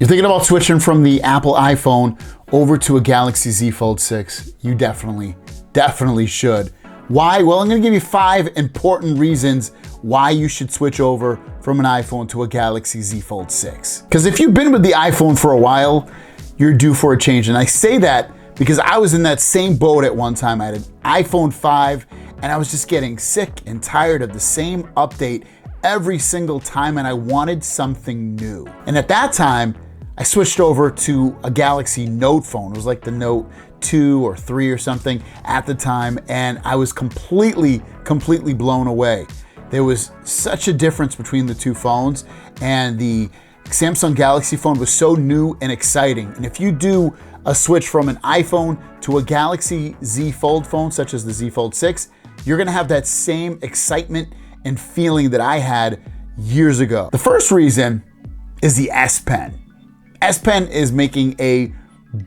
You're thinking about switching from the Apple iPhone over to a Galaxy Z Fold 6. You definitely should. Why? Well, I'm gonna give you 5 important reasons why you should switch over from an iPhone to a Galaxy Z Fold 6. Because if you've been with the iPhone for a while, you're due for a change. And I say that because I was in that same boat at one time. I had an iPhone 5 and I was just getting sick and tired of the same update every single time, and I wanted something new. And at that time, I switched over to a Galaxy Note phone. It was like the Note 2 or 3 or something at the time, and I was completely blown away. There was such a difference between the two phones, and the Samsung Galaxy phone was so new and exciting. And if you do a switch from an iPhone to a Galaxy Z Fold phone, such as the Z Fold 6, you're gonna have that same excitement and feeling that I had years ago. The first reason is the S Pen. S Pen is making a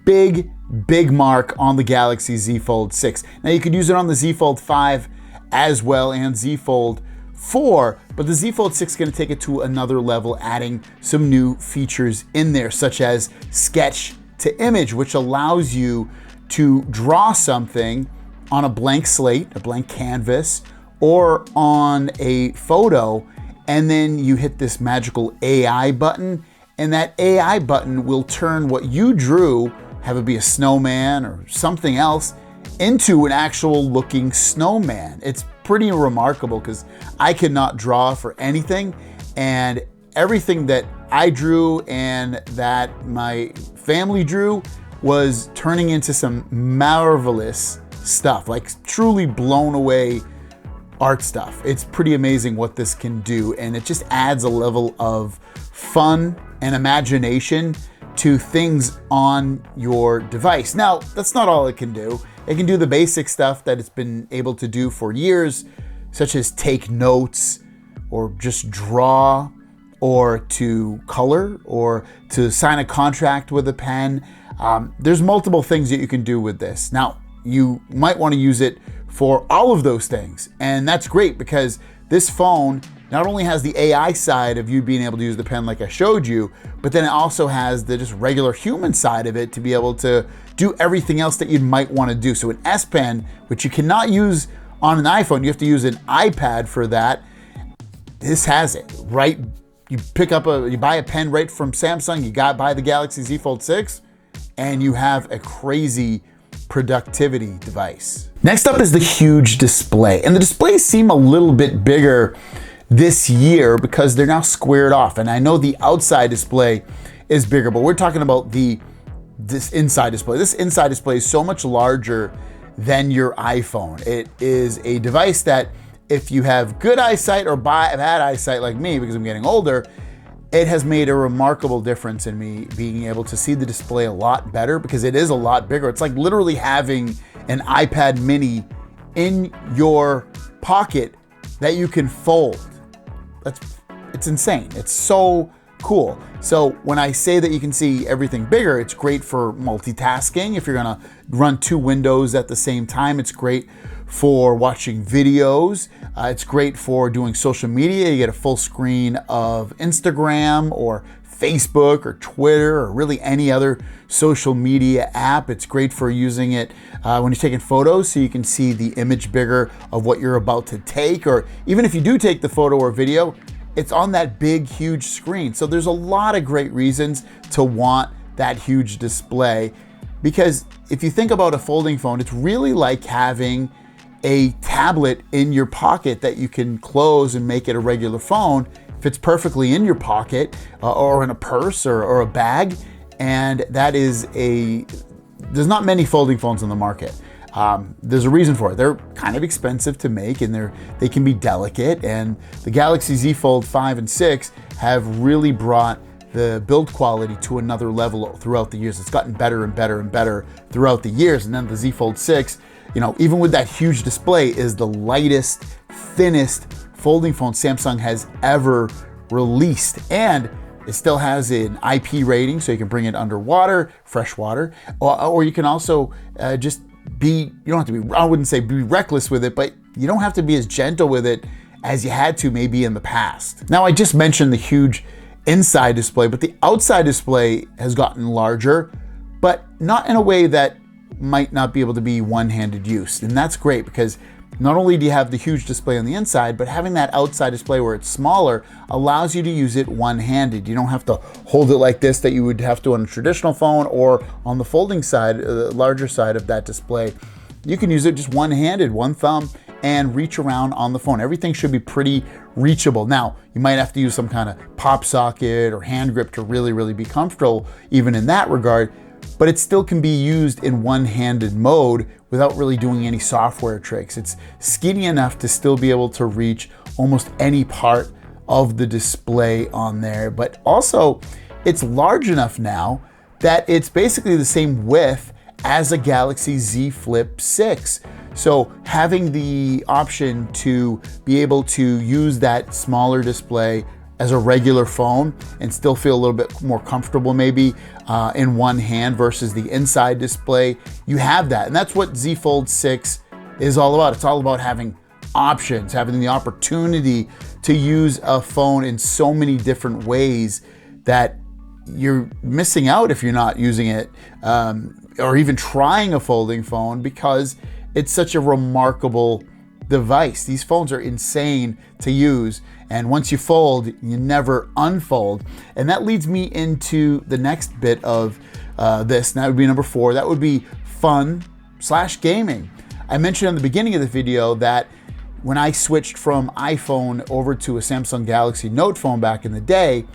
big mark on the Galaxy Z Fold 6. Now you could use it on the Z Fold 5 as well and Z Fold 4, but the Z Fold 6 is gonna take it to another level, adding some new features in there, such as sketch to image, which allows you to draw something on a blank slate, a blank canvas, or on a photo, and then you hit this magical AI button, and that AI button will turn what you drew, have it be a snowman or something else, into an actual looking snowman. It's pretty remarkable because I could not draw for anything, and everything that I drew and that my family drew was turning into some marvelous stuff, like truly blown away art stuff. It's pretty amazing what this can do, and it just adds a level of fun and imagination to things on your device. Now, that's not all it can do. It can do the basic stuff that it's been able to do for years, such as take notes, or just draw, or to color, or to sign a contract with a pen. There's multiple things that you can do with this. Now, you might want to use it for all of those things, and that's great because this phone not only has the AI side of you being able to use the pen like I showed you, but then it also has the just regular human side of it to be able to do everything else that you might want to do. So an S Pen, which you cannot use on an iPhone, you have to use an iPad for that. This has it, right? You buy a pen right from Samsung, buy the Galaxy Z Fold 6, and you have a crazy productivity device. Next up is the huge display. And the displays seem a little bit bigger this year because they're now squared off. And I know the outside display is bigger, but we're talking about this inside display. This inside display is so much larger than your iPhone. It is a device that if you have good eyesight or bad eyesight like me, because I'm getting older, it has made a remarkable difference in me being able to see the display a lot better because it is a lot bigger. It's like literally having an iPad mini in your pocket that you can fold. It's insane. It's so cool. So when I say that you can see everything bigger, it's great for multitasking. If you're gonna run 2 windows at the same time, it's great for watching videos. It's great for doing social media. You get a full screen of Instagram or Facebook or Twitter or really any other social media app. It's great for using it when you're taking photos so you can see the image bigger of what you're about to take, or even if you do take the photo or video, it's on that big, huge screen. So there's a lot of great reasons to want that huge display, because if you think about a folding phone, it's really like having a tablet in your pocket that you can close and make it a regular phone. Fits perfectly in your pocket or in a purse or a bag. And that is there's not many folding phones on the market. There's a reason for it. They're kind of expensive to make, and they can be delicate. And the Galaxy Z Fold 5 and 6 have really brought the build quality to another level throughout the years. It's gotten better and better and better throughout the years. And then the Z Fold 6, even with that huge display, is the lightest, thinnest folding phone Samsung has ever released. And it still has an IP rating, so you can bring it underwater, fresh water, or you can also you don't have to be, I wouldn't say be reckless with it, but you don't have to be as gentle with it as you had to maybe in the past. Now, I just mentioned the huge inside display, but the outside display has gotten larger, but not in a way that might not be able to be one-handed use. And that's great because not only do you have the huge display on the inside, but having that outside display where it's smaller allows you to use it one-handed. You don't have to hold it like this that you would have to on a traditional phone or on the folding side, the larger side of that display. You can use it just one-handed, one thumb, and reach around on the phone. Everything should be pretty reachable. Now, you might have to use some kind of pop socket or hand grip to really be comfortable even in that regard, but it still can be used in one-handed mode without really doing any software tricks. It's skinny enough to still be able to reach almost any part of the display on there, but also it's large enough now that it's basically the same width as a Galaxy Z Flip 6. So having the option to be able to use that smaller display as a regular phone and still feel a little bit more comfortable maybe in one hand versus the inside display, you have that. And that's what Z Fold 6 is all about. It's all about having options, having the opportunity to use a phone in so many different ways that you're missing out if you're not using it or even trying a folding phone, because it's such a remarkable device. These phones are insane to use, and once you fold, you never unfold. And that leads me into the next bit of this, and that would be number 4. That would be fun/gaming. I mentioned in the beginning of the video that when I switched from iPhone over to a Samsung Galaxy Note phone back in the day,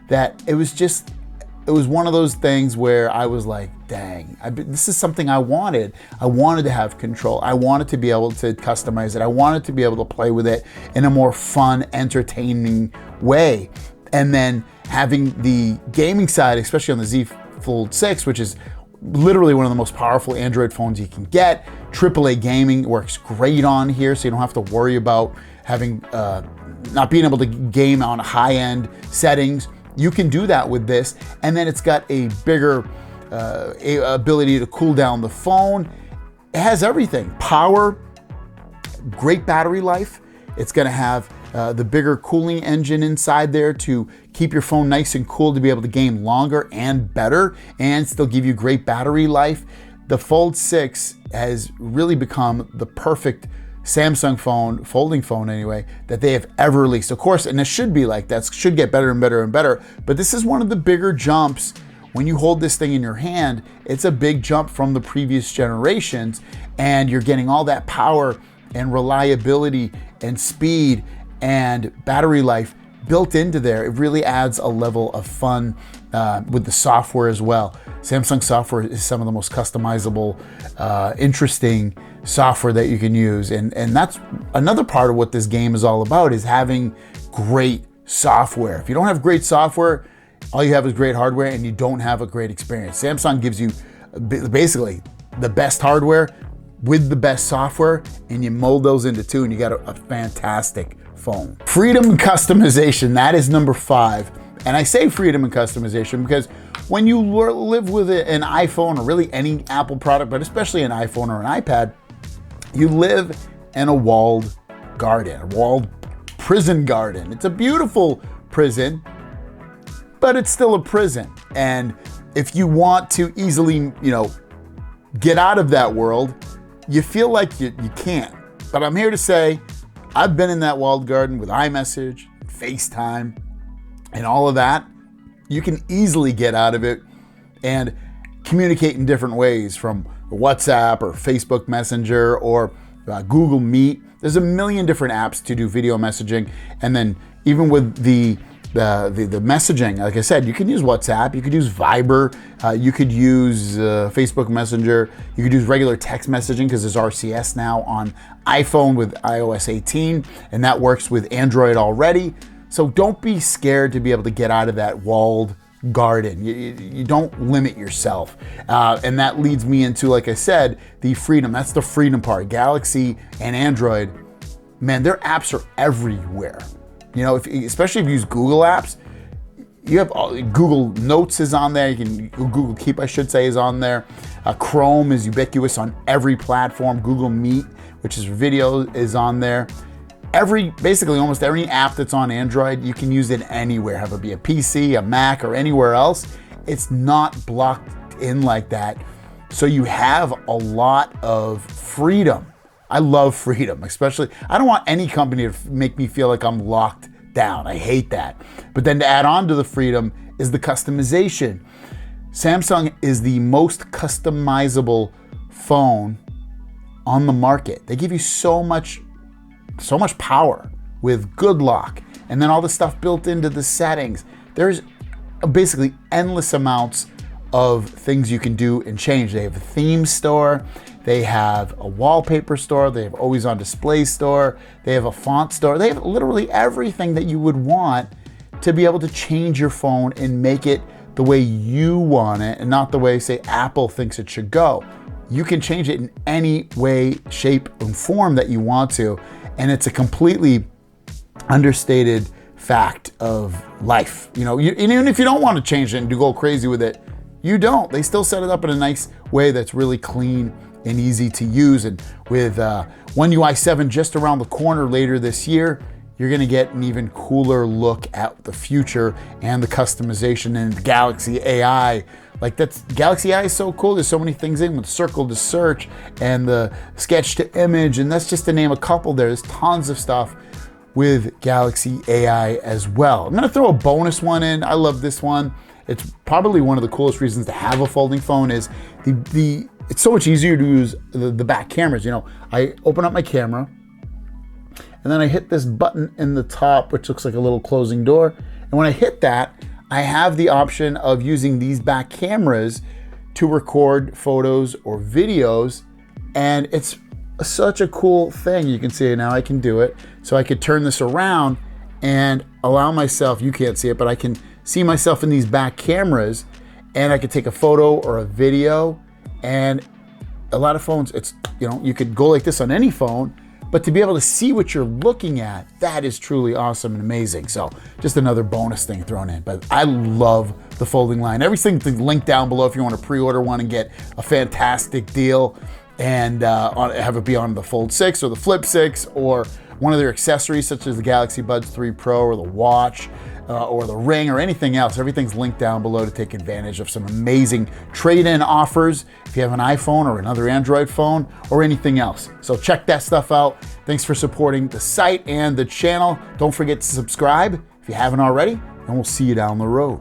that it was one of those things where I was like, dang, this is something I wanted. I wanted to have control. I wanted to be able to customize it. I wanted to be able to play with it in a more fun, entertaining way. And then having the gaming side, especially on the Z Fold 6, which is literally one of the most powerful Android phones you can get. AAA gaming works great on here, so you don't have to worry about having not being able to game on high-end settings. You can do that with this, and then it's got a bigger ability to cool down the phone. It has everything: power, great battery life. It's going to have the bigger cooling engine inside there to keep your phone nice and cool to be able to game longer and better and still give you great battery life. The Fold 6 has really become the perfect Samsung phone, folding phone anyway, that they have ever released. Of course, and it should be like that, should get better and better and better, but this is one of the bigger jumps. When you hold this thing in your hand, it's a big jump from the previous generations, and you're getting all that power and reliability and speed and battery life built into there. It really adds a level of fun with the software as well. Samsung software is some of the most customizable, interesting software that you can use. And that's another part of what this game is all about, is having great software. If you don't have great software, all you have is great hardware and you don't have a great experience. Samsung gives you basically the best hardware with the best software, and you mold those into two and you got a fantastic phone. Freedom and customization, that is number 5. And I say freedom and customization because when you live with an iPhone, or really any Apple product, but especially an iPhone or an iPad, you live in a walled garden, a walled prison garden. It's a beautiful prison, but it's still a prison. And if you want to easily, get out of that world, you feel like you can't. But I'm here to say, I've been in that walled garden with iMessage, FaceTime, and all of that. You can easily get out of it and communicate in different ways, from WhatsApp or Facebook Messenger or Google Meet. There's a million different apps to do video messaging. And then even with the messaging, like I said, you can use WhatsApp, you could use Viber, you could use Facebook Messenger, you could use regular text messaging because there's RCS now on iPhone with iOS 18, and that works with Android already. So don't be scared to be able to get out of that walled garden. You don't limit yourself. And that leads me into, like I said, the freedom. That's the freedom part. Galaxy and Android, man, their apps are everywhere. Especially if you use Google apps, you have Google Notes is on there. Google Keep, I should say, is on there. Chrome is ubiquitous on every platform. Google Meet, which is video, is on there. basically almost every app that's on Android, you can use it anywhere, have it be a PC, a Mac, or anywhere else. It's not blocked in like that. So you have a lot of freedom. I love freedom, especially, I don't want any company to make me feel like I'm locked down. I hate that. But then to add on to the freedom is the customization. Samsung is the most customizable phone on the market. They give you so much power with good lock, and then all the stuff built into the settings. There's basically endless amounts of things you can do and change. They have a theme store, they have a wallpaper store, they have always on display store, they have a font store, they have literally everything that you would want to be able to change your phone and make it the way you want it and not the way, say, Apple thinks it should go. You can change it in any way, shape, and form that you want to, and it's a completely understated fact of life. You know, even if you don't want to change it and go crazy with it, you don't. They still set it up in a nice way that's really clean and easy to use. And with One UI 7 just around the corner later this year, you're gonna get an even cooler look at the future and the customization and the Galaxy AI. Like, Galaxy AI is so cool. There's so many things in with circle to search and the sketch to image, and that's just to name a couple there. There's tons of stuff with Galaxy AI as well. I'm gonna throw a bonus one in. I love this one. It's probably one of the coolest reasons to have a folding phone is it's so much easier to use the back cameras. You know, I open up my camera, and then I hit this button in the top, which looks like a little closing door. And when I hit that, I have the option of using these back cameras to record photos or videos. And it's such a cool thing. You can see now I can do it. So I could turn this around and allow myself, you can't see it, but I can see myself in these back cameras, and I could take a photo or a video. And a lot of phones, it's, you know, you could go like this on any phone, but to be able to see what you're looking at, that is truly awesome and amazing. So just another bonus thing thrown in. But I love the folding line. Everything's linked down below if you want to pre-order one and get a fantastic deal and have it be on the Fold 6 or the Flip 6 or one of their accessories such as the Galaxy Buds 3 Pro or the watch or the ring or anything else. Everything's linked down below to take advantage of some amazing trade-in offers if you have an iPhone or another Android phone or anything else. So check that stuff out. Thanks for supporting the site and the channel. Don't forget to subscribe if you haven't already, and we'll see you down the road.